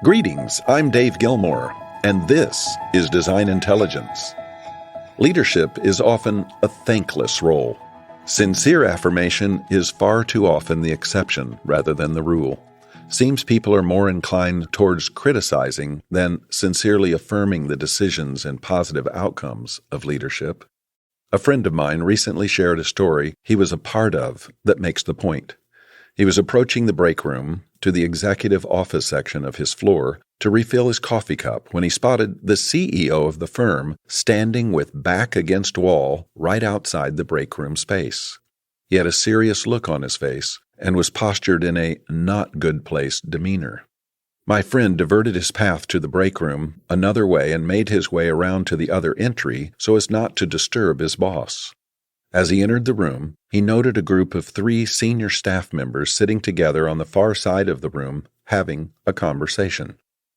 Greetings, I'm Dave Gilmore, and this is Design Intelligence. Leadership is often a thankless role. Sincere affirmation is far too often the exception rather than the rule. Seems people are more inclined towards criticizing than sincerely affirming the decisions and positive outcomes of leadership. A friend of mine recently shared a story he was a part of that makes the point. He was approaching the break room to the executive office section of his floor to refill his coffee cup when he spotted the CEO of the firm standing with back against wall right outside the break room space. He had a serious look on his face and was postured in a not good place demeanor. My friend diverted his path to the break room another way and made his way around to the other entry so as not to disturb his boss. As he entered the room, he noted a group of 3 senior staff members sitting together on the far side of the room having a conversation.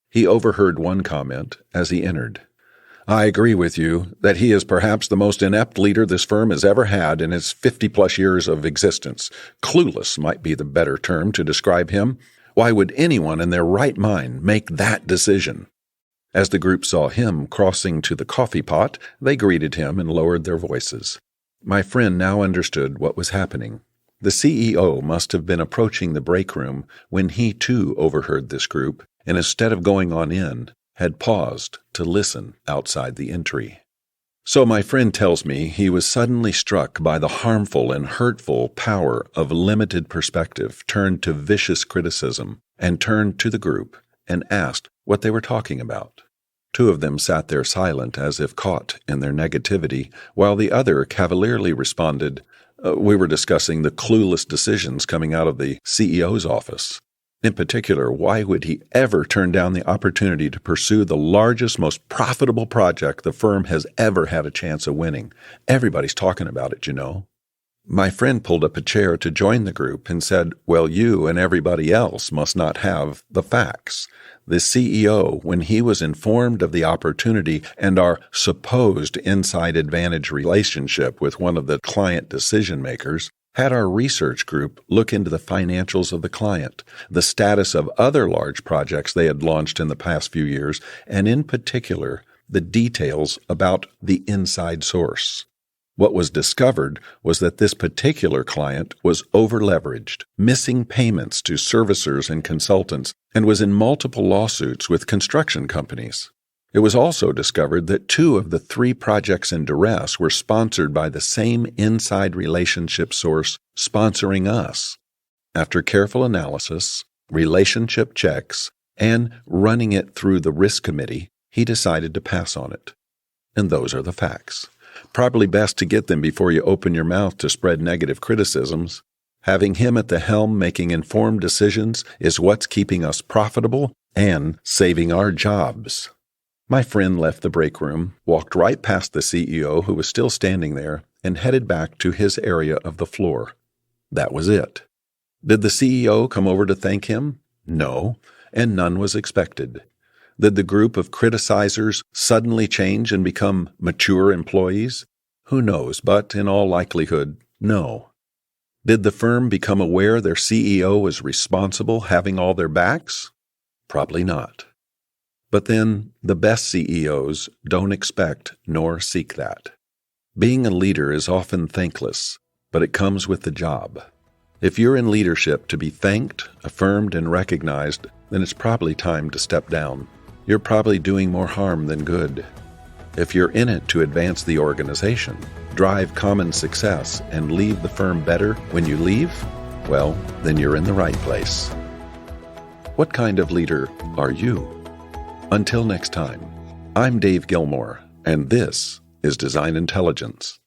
He overheard one comment as he entered. "I agree with you that he is perhaps the most inept leader this firm has ever had in its 50-plus years of existence. Clueless might be the better term to describe him. Why would anyone in their right mind make that decision?" As the group saw him crossing to the coffee pot, they greeted him and lowered their voices. My friend now understood what was happening. The CEO must have been approaching the break room when he too overheard this group, and instead of going on in, had paused to listen outside the entry. So my friend tells me he was suddenly struck by the harmful and hurtful power of limited perspective turned to vicious criticism, and turned to the group and asked what they were talking about. 2 of them sat there silent as if caught in their negativity, while the other cavalierly responded, "We were discussing the clueless decisions coming out of the CEO's office. In particular, why would he ever turn down the opportunity to pursue the largest, most profitable project the firm has ever had a chance of winning? Everybody's talking about it, you know." My friend pulled up a chair to join the group and said, "Well, you and everybody else must not have the facts. The CEO, when he was informed of the opportunity and our supposed inside advantage relationship with one of the client decision makers, had our research group look into the financials of the client, the status of other large projects they had launched in the past few years, and in particular, the details about the inside source. What was discovered was that this particular client was over-leveraged, missing payments to servicers and consultants, and was in multiple lawsuits with construction companies. It was also discovered that 2 of the 3 projects in duress were sponsored by the same inside relationship source sponsoring us. After careful analysis, relationship checks, and running it through the risk committee, he decided to pass on it. And those are the facts. Probably best to get them before you open your mouth to spread negative criticisms. Having him at the helm making informed decisions is what's keeping us profitable and saving our jobs. My friend left the break room, walked right past the CEO who was still standing there, and headed back to his area of the floor. That was it. Did the CEO come over to thank him? No, and none was expected. Did the group of criticizers suddenly change and become mature employees? Who knows, but in all likelihood, no. Did the firm become aware their CEO was responsible having all their backs? Probably not. But then, the best CEOs don't expect nor seek that. Being a leader is often thankless, but it comes with the job. If you're in leadership to be thanked, affirmed, and recognized, then it's probably time to step down. You're probably doing more harm than good. If you're in it to advance the organization, drive common success, and leave the firm better when you leave, well, then you're in the right place. What kind of leader are you? Until next time, I'm Dave Gilmore, and this is Design Intelligence.